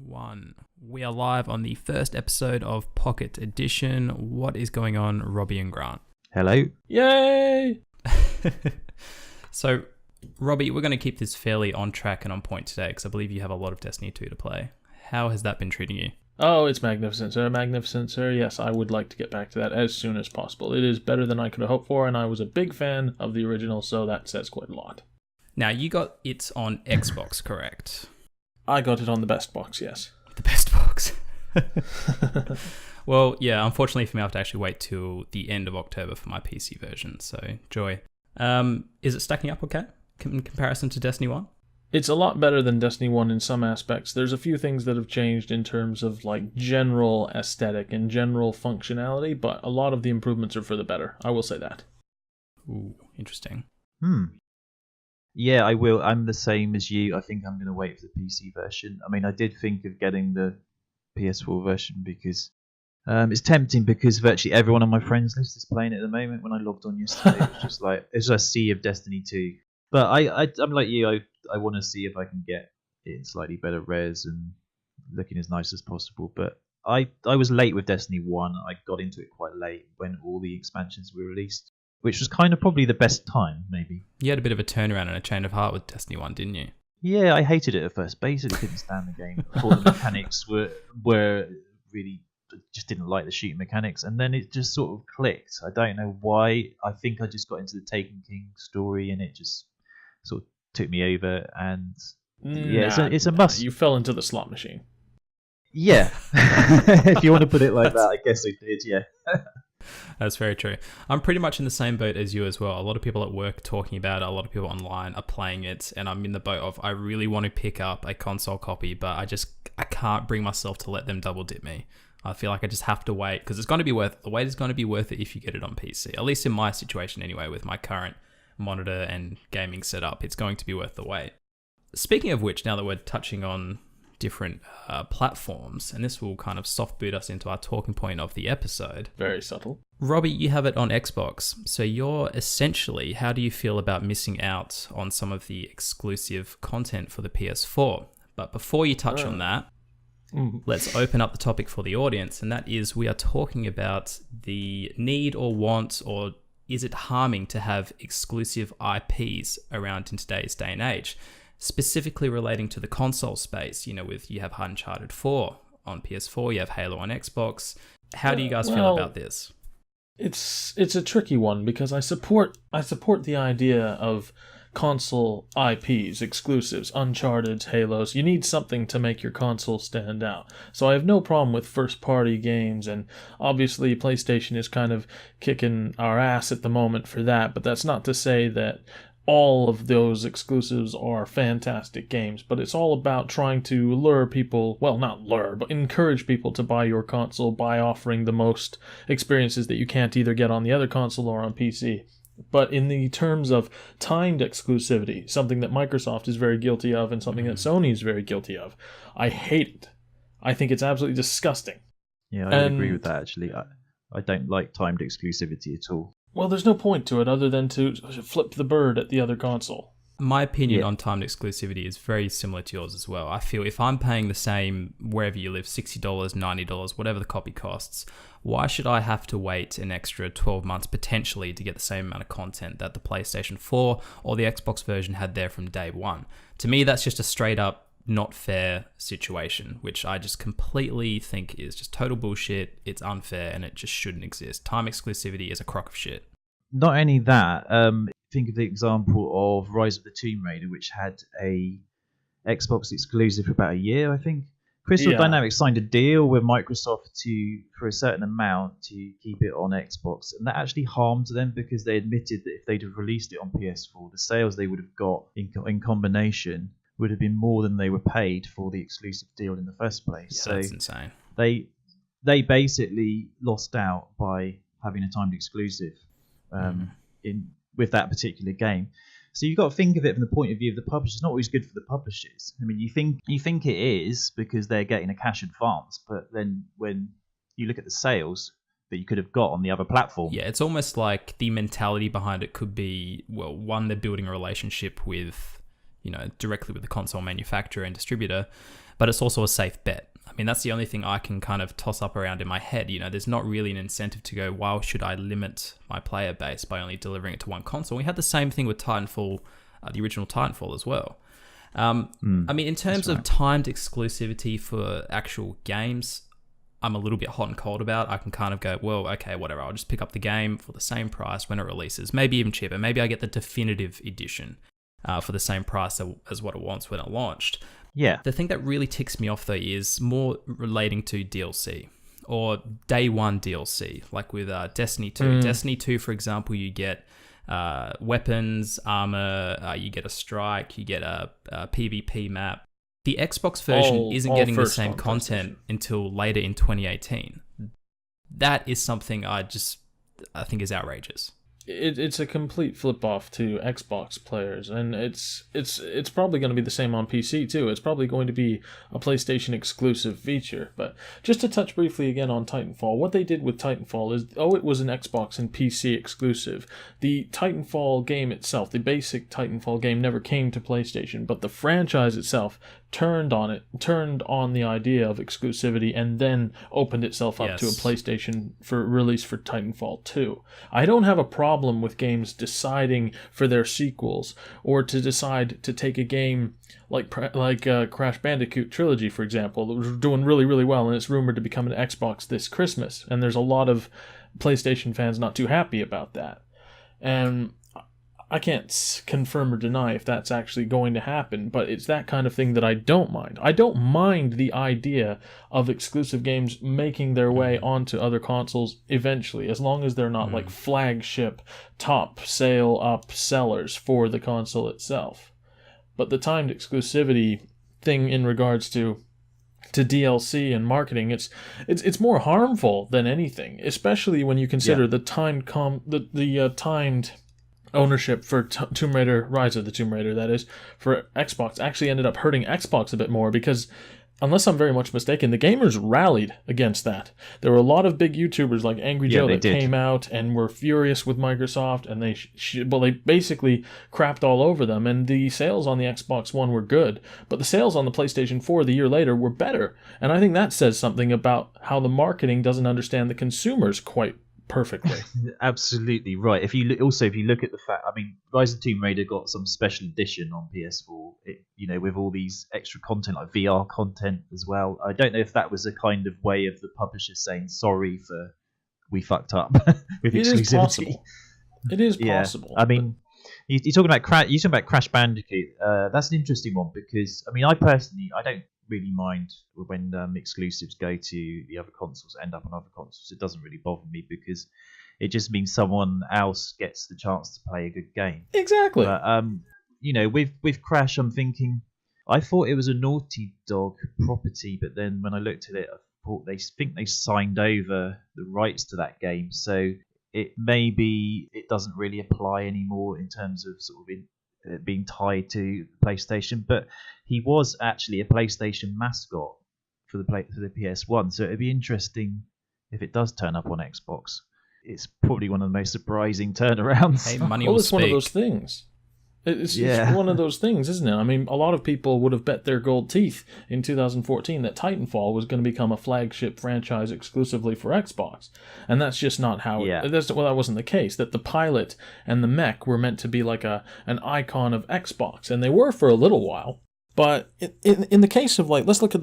Ep.1. We are live on the first episode of Pocket Edition. What is going on, Robbie and Grant? Hello. Yay! So, Robbie, we're going to keep this fairly on track and on point today because I believe you have a lot of Destiny 2 to play. How has that been treating you? Oh, it's magnificent, sir. Magnificent, sir. Yes, I would like to get back to that as soon as possible. It is better than I could have hoped for, and I was a big fan of the original, so that says quite a lot. Now, you got it on Xbox, correct? I got it on the best box, yes. The best box. Well, yeah, unfortunately for me, I have to actually wait till the end of October for my PC version, so joy. Is it stacking up okay in comparison to Destiny 1? It's a lot better than Destiny 1 in some aspects. There's a few things that have changed in terms of like general aesthetic and general functionality, but a lot of the improvements are for the better. I will say that. Ooh, interesting. Yeah, I will. I'm the same as you. I think I'm going to wait for the PC version. I mean, I did think of getting the PS4 version because it's tempting because virtually everyone on my friends list is playing it at the moment. When I logged on yesterday, it was just like it's a sea of Destiny 2. But I'm like you. I want to see if I can get it in slightly better res and looking as nice as possible. But I was late with Destiny 1. I got into it quite late when all the expansions were released, which was kind of probably the best time, maybe. You had a bit of a turnaround and a change of heart with Destiny 1, didn't you? Yeah, I hated it at first. Basically, couldn't stand the game. I thought the mechanics were really just didn't like the shooting mechanics, and then it just sort of clicked. I don't know why. I think I just got into the Taken King story, and it just sort of took me over. And it's a must. You fell into the slot machine. Yeah, if you want to put it like that, I guess I did. Yeah. That's very true. I'm pretty much in the same boat as you as well. A lot of people at work talking about it, a lot of people online are playing it, and I'm in the boat of I really want to pick up a console copy, but I can't bring myself to let them double dip me. I feel like I just have to wait because it's going to be worth the wait is going to be worth it if you get it on PC. At least in my situation anyway, with my current monitor and gaming setup, it's going to be worth the wait. Speaking of which, now that we're touching on different platforms, and this will kind of soft boot us into our talking point of the episode. Very subtle. Robbie, you have it on Xbox, so you're essentially, how do you feel about missing out on some of the exclusive content for the PS4? But before you touch on that, let's open up the topic for the audience, and that is we are talking about the need or want, or is it harming to have exclusive IPs around in today's day and age? Specifically relating to the console space, you have Uncharted 4 on PS4, you have Halo on Xbox. How do you guys feel about this? It's a tricky one because I support the idea of console IPs, exclusives, Uncharted, Halos. You need something to make your console stand out. So I have no problem with first-party games, and obviously PlayStation is kind of kicking our ass at the moment for that, but that's not to say that all of those exclusives are fantastic games, but it's all about trying to lure people, well, not lure, but encourage people to buy your console by offering the most experiences that you can't either get on the other console or on PC. But in the terms of timed exclusivity, something that Microsoft is very guilty of and something that Sony is very guilty of, I hate it. I think it's absolutely disgusting. Yeah, I would agree with that, actually. I don't like timed exclusivity at all. Well, there's no point to it other than to flip the bird at the other console. My opinion on timed exclusivity is very similar to yours as well. I feel if I'm paying the same wherever you live, $60, $90, whatever the copy costs, why should I have to wait an extra 12 months potentially to get the same amount of content that the PlayStation 4 or the Xbox version had there from day one? To me, that's just a straight up not fair situation, which I just completely think is just total bullshit. It's unfair and it just shouldn't exist. Time exclusivity is a crock of shit. Not only that, think of the example of Rise of the Tomb Raider, which had a Xbox exclusive for about a year, I think. Crystal Dynamics signed a deal with Microsoft for a certain amount to keep it on Xbox, and that actually harmed them because they admitted that if they'd have released it on PS4, the sales they would have got in combination would have been more than they were paid for the exclusive deal in the first place. Yeah, so that's insane. They basically lost out by having a timed exclusive with that particular game. So you've got to think of it from the point of view of the publisher. It's not always good for the publishers. I mean, you think it is because they're getting a cash advance, but then when you look at the sales that you could have got on the other platform. Yeah, it's almost like the mentality behind it could be, well, one, they're building a relationship with directly with the console manufacturer and distributor, but it's also a safe bet. I mean, that's the only thing I can kind of toss up around in my head. There's not really an incentive to go, why should I limit my player base by only delivering it to one console? We had the same thing with Titanfall, the original Titanfall as well. I mean, in terms of timed exclusivity for actual games, I'm a little bit hot and cold about. I can kind of go, well, okay, whatever. I'll just pick up the game for the same price when it releases. Maybe even cheaper. Maybe I get the definitive edition for the same price as what it was when it launched. Yeah. The thing that really ticks me off, though, is more relating to DLC or day one DLC, like with Destiny 2. Destiny 2, for example, you get weapons, armor, you get a strike, you get a PvP map. The Xbox version isn't getting the same content until later in 2018. That is something I think is outrageous. It's a complete flip off to Xbox players, and it's probably going to be the same on PC too. It's probably going to be a PlayStation exclusive feature. But just to touch briefly again on Titanfall, what they did with Titanfall is, it was an Xbox and PC exclusive. The Titanfall game itself, the basic Titanfall game, never came to PlayStation, but the franchise itself turned on the idea of exclusivity, and then opened itself up to a PlayStation for release for Titanfall 2. I don't have a problem with games deciding for their sequels, or to decide to take a game like Crash Bandicoot Trilogy, for example, that was doing really, really well, and it's rumored to become an Xbox this Christmas, and there's a lot of PlayStation fans not too happy about that. And I can't confirm or deny if that's actually going to happen, but it's that kind of thing that I don't mind. I don't mind the idea of exclusive games making their way onto other consoles eventually, as long as they're not like flagship, top sale up sellers for the console itself. But the timed exclusivity thing in regards to DLC and marketing, it's more harmful than anything, especially when you consider the timed timed ownership for Tomb Raider, Rise of the Tomb Raider, that is, for Xbox, actually ended up hurting Xbox a bit more, because, unless I'm very much mistaken, the gamers rallied against that. There were a lot of big YouTubers like Angry Joe that came out and were furious with Microsoft, and they basically crapped all over them, and the sales on the Xbox One were good, but the sales on the PlayStation 4 the year later were better, and I think that says something about how the marketing doesn't understand the consumers quite perfectly. Absolutely right. If you look at the fact, I mean, Rise of the Tomb Raider got some special edition on PS4, with all these extra content, like VR content as well. I don't know if that was a kind of way of the publisher saying sorry for we fucked up with exclusivity. It is possible. I mean, you're talking about Crash Bandicoot. That's an interesting one, because I mean, I don't really mind when exclusives go to the other consoles, end up on other consoles. It doesn't really bother me, because it just means someone else gets the chance to play a good game. Exactly. But with Crash, I'm thinking, I thought it was a Naughty Dog property, but then when I looked at it, I thought they signed over the rights to that game, so it doesn't really apply anymore in terms of sort of being tied to PlayStation. But he was actually a PlayStation mascot for the PS1, so it'd be interesting if it does turn up on Xbox. It's probably one of the most surprising turnarounds. Hey, money will speak. One of those things. It's one of those things, isn't it? I mean, a lot of people would have bet their gold teeth in 2014 that Titanfall was going to become a flagship franchise exclusively for Xbox. And that's just not how that wasn't the case. That the pilot and the mech were meant to be like an icon of Xbox, and they were for a little while. But in the case of, like, let's look at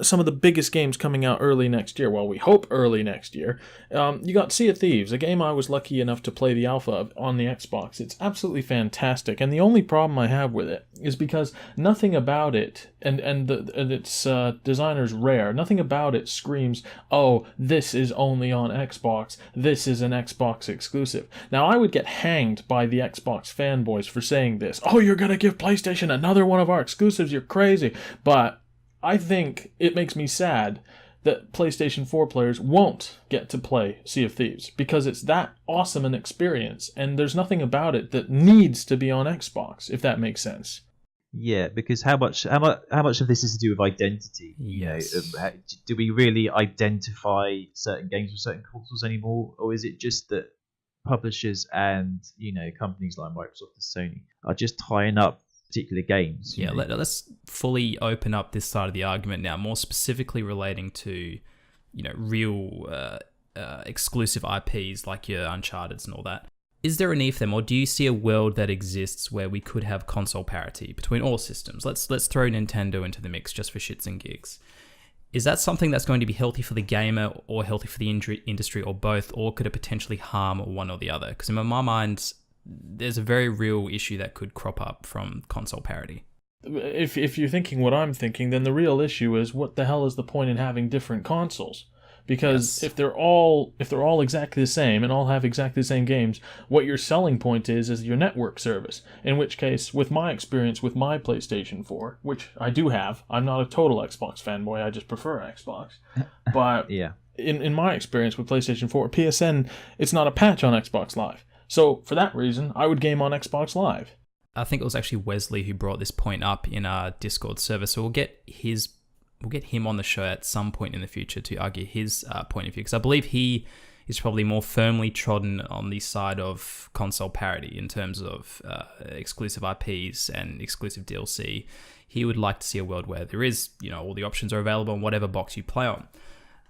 some of the biggest games coming out early next year. Well, we hope early next year. You got Sea of Thieves, a game I was lucky enough to play the alpha of on the Xbox. It's absolutely fantastic, and the only problem I have with it is because nothing about it, and its designer's Rare, nothing about it screams, oh, this is only on Xbox, this is an Xbox exclusive. Now, I would get hanged by the Xbox fanboys for saying this. Oh, you're going to give PlayStation another one of our exclusives, you're crazy. But I think it makes me sad that PlayStation 4 players won't get to play Sea of Thieves, because it's that awesome an experience, and there's nothing about it that needs to be on Xbox, if that makes sense. Yeah, because how much of this is to do with identity? Yes. Do we really identify certain games with certain consoles anymore, or is it just that publishers and companies like Microsoft and Sony are just tying up particular games. Yeah, let's fully open up this side of the argument now, more specifically relating to, real exclusive IPs like your Uncharted's and all that. Is there a need for them, or do you see a world that exists where we could have console parity between all systems? Let's throw Nintendo into the mix just for shits and gigs. Is that something that's going to be healthy for the gamer or healthy for the industry or both, or could it potentially harm one or the other? Because in my mind, there's a very real issue that could crop up from console parity. If you're thinking what I'm thinking, then the real issue is what the hell is the point in having different consoles? Because if they're all exactly the same and all have exactly the same games, what your selling point is your network service. In which case, with my experience with my PlayStation 4, which I do have, I'm not a total Xbox fanboy, I just prefer Xbox. But yeah. in my experience with PlayStation 4, PSN, it's not a patch on Xbox Live. So for that reason, I would game on Xbox Live. I think it was actually Wesley who brought this point up in our Discord server, so we'll get him on the show at some point in the future to argue his point of view, because I believe he is probably more firmly trodden on the side of console parity in terms of exclusive IPs and exclusive DLC. He would like to see a world where there is, all the options are available on whatever box you play on.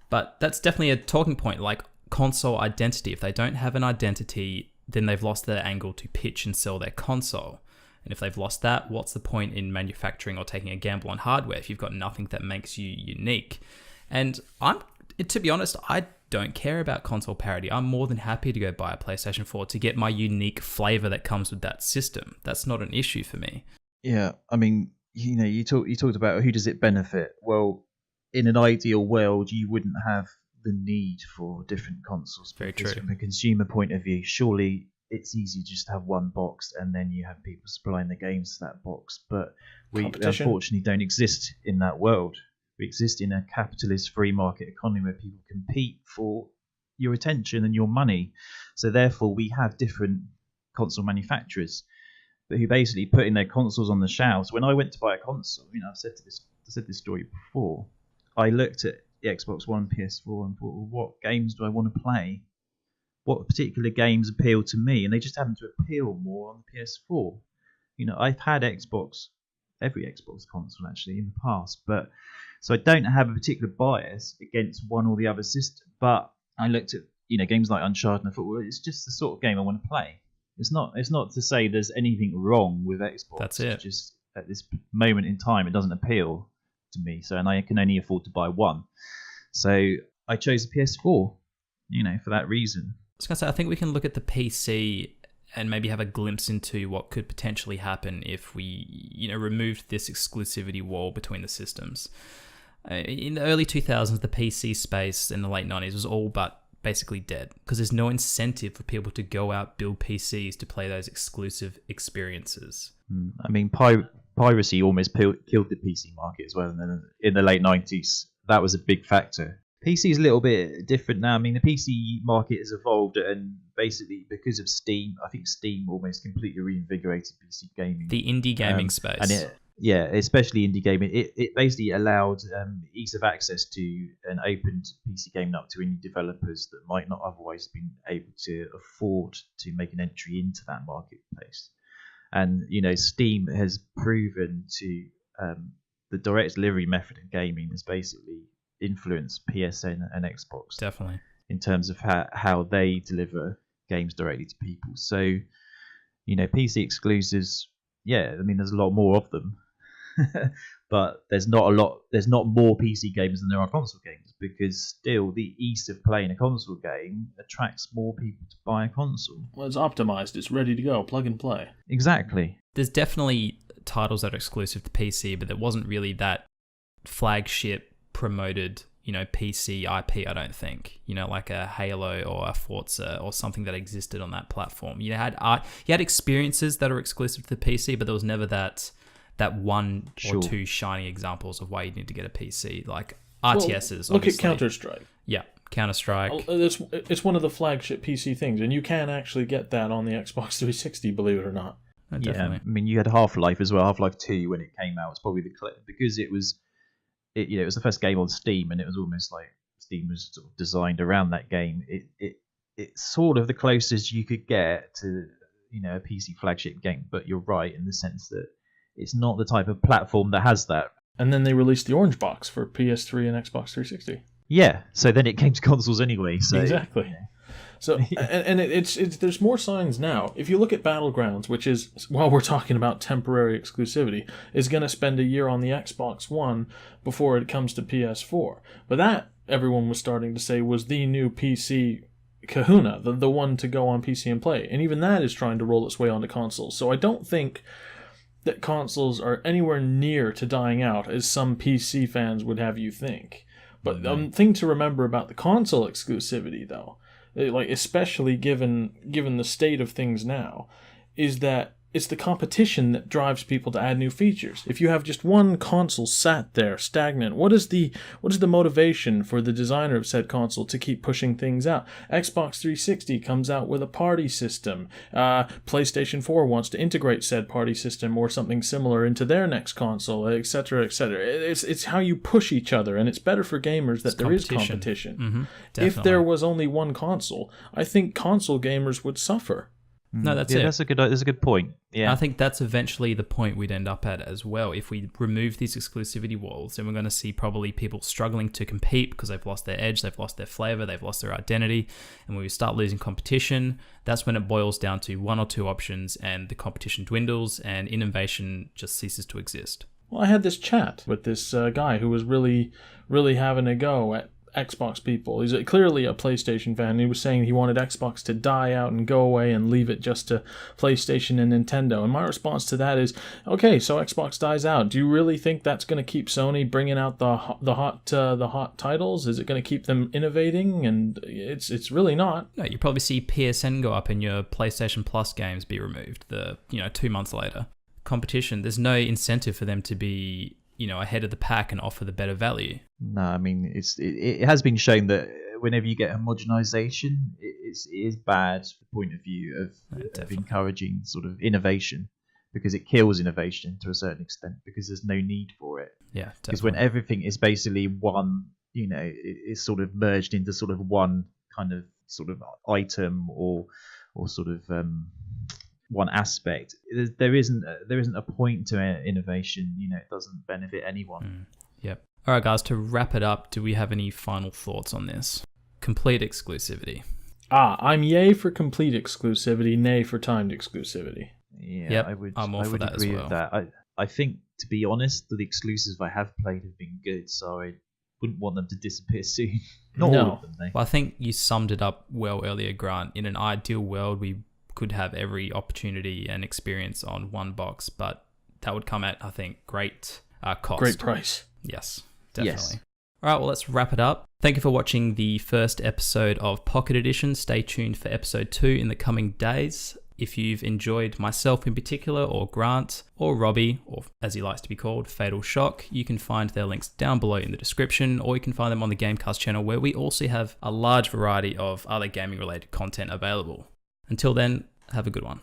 But that's definitely a talking point, like console identity. If they don't have an identity, then they've lost their angle to pitch and sell their console. And if they've lost that, what's the point in manufacturing or taking a gamble on hardware if you've got nothing that makes you unique? And to be honest, I don't care about console parity. I'm more than happy to go buy a PlayStation 4 to get my unique flavor that comes with that system. That's not an issue for me. Yeah, I mean, you talked about who does it benefit. Well, in an ideal world, you wouldn't have the need for different consoles. Very true. From a consumer point of view, surely it's easy just to have one box and then you have people supplying the games to that box. But we unfortunately don't exist in that world. We exist in a capitalist free market economy where people compete for your attention and your money. So therefore we have different console manufacturers who basically put in their consoles on the shelves. When I went to buy a console, I've said this story before. I looked at the Xbox One, PS4 and thought, well, what games do I want to play? What particular games appeal to me? And they just happen to appeal more on the PS4. I've had every Xbox console actually in the past, but so I don't have a particular bias against one or the other system. But I looked at games like Uncharted and I thought, well, it's just the sort of game I want to play. It's not to say there's anything wrong with Xbox. That's it. It's just at this moment in time, it doesn't appeal to me. So, and I can only afford to buy one. So I chose the PS4, for that reason. I was going to say, I think we can look at the PC and maybe have a glimpse into what could potentially happen if we, removed this exclusivity wall between the systems. In the early 2000s, the PC space in the late 90s was all but basically dead because there's no incentive for people to go out, build PCs to play those exclusive experiences. I mean, piracy almost killed the PC market as well. And then in the late 90s, that was a big factor. PC is a little bit different now. I mean, the PC market has evolved, and basically because of Steam, I think Steam almost completely reinvigorated PC gaming. The indie gaming space. And especially indie gaming. It basically allowed ease of access to and opened PC gaming up to indie developers that might not otherwise have been able to afford to make an entry into that marketplace. And, Steam has proven to the direct delivery method of gaming is basically influence PSN and Xbox definitely in terms of how they deliver games directly to people. So PC exclusives, there's a lot more of them but there's not more PC games than there are console games, because still the ease of playing a console game attracts more people to buy a console. Well, it's optimized, it's ready to go, plug and play. Exactly. There's definitely titles that are exclusive to PC, but there wasn't really that flagship promoted, PC IP, I don't think. Like a Halo or a Forza or something that existed on that platform. You had experiences that are exclusive to the PC, but there was never that one or two shining examples of why you need to get a PC, like RTSs. Look at Counter-Strike. Yeah, Counter-Strike. It's one of the flagship PC things, and you can actually get that on the Xbox 360, believe it or not. Definitely. I mean, you had Half-Life as well. Half-Life 2 when it came out was probably because it was the first game on Steam, and it was almost like Steam was sort of designed around that game. It's sort of the closest you could get to a PC flagship game, but you're right in the sense that it's not the type of platform that has that. And then they released the orange box for PS3 and Xbox 360. Yeah, so then it came to consoles anyway. So Exactly. So and it's there's more signs now. If you look at Battlegrounds, which is, while we're talking about temporary exclusivity, is going to spend a year on the Xbox One before it comes to PS4. But that, everyone was starting to say, was the new PC kahuna, the one to go on PC and play. And even that is trying to roll its way onto consoles. So I don't think that consoles are anywhere near to dying out as some PC fans would have you think. But the thing to remember about the console exclusivity, though, like especially given the state of things now, is that it's the competition that drives people to add new features. If you have just one console sat there stagnant, what is the motivation for the designer of said console to keep pushing things out? Xbox 360 comes out with a party system. PlayStation 4 wants to integrate said party system or something similar into their next console, etc., etc. It's how you push each other, and it's better for gamers that there is competition. Mm-hmm. If there was only one console, I think console gamers would suffer. No, that's it. That's a good point. Yeah, I think that's eventually the point we'd end up at as well. If we remove these exclusivity walls, then we're going to see probably people struggling to compete because they've lost their edge, they've lost their flavor, they've lost their identity. And when we start losing competition, that's when it boils down to one or two options and the competition dwindles and innovation just ceases to exist. Well, I had this chat with this guy who was really, really having a go at Xbox people. He's clearly a PlayStation fan. He was saying he wanted Xbox to die out and go away and leave it just to PlayStation and Nintendo. And my response to that is, okay, so Xbox dies out. Do you really think that's going to keep Sony bringing out the hot titles? Is it going to keep them innovating? And it's really not. No, you probably see PSN go up and your PlayStation Plus games be removed 2 months later. Competition, there's no incentive for them to be ahead of the pack and offer the better value. No, I mean it has been shown that whenever you get homogenization, it is bad from the point of view of encouraging sort of innovation, because it kills innovation to a certain extent because there's no need for it. Yeah, definitely. Because when everything is basically one, it's sort of merged into sort of one kind of sort of item or sort of one aspect, there isn't a point to innovation. It doesn't benefit anyone. Yep. All right, guys, to wrap it up, do we have any final thoughts on this? Complete exclusivity. I'm yay for complete exclusivity, nay for timed exclusivity. Yeah, yep, I'm all for that as well. With that. I think, to be honest, the exclusives I have played have been good, so I wouldn't want them to disappear soon. Not all of them, though. Well, I think you summed it up well earlier, Grant. In an ideal world, we could have every opportunity and experience on one box, but that would come at, I think, great cost. Great price. Yes, definitely. Yes. All right, well, let's wrap it up. Thank you for watching the first episode of Pocket Edition. Stay tuned for episode 2 in the coming days. If you've enjoyed myself in particular, or Grant, or Robbie, or as he likes to be called, Fatal Shock, you can find their links down below in the description, or you can find them on the GameCast channel, where we also have a large variety of other gaming-related content available. Until then, have a good one.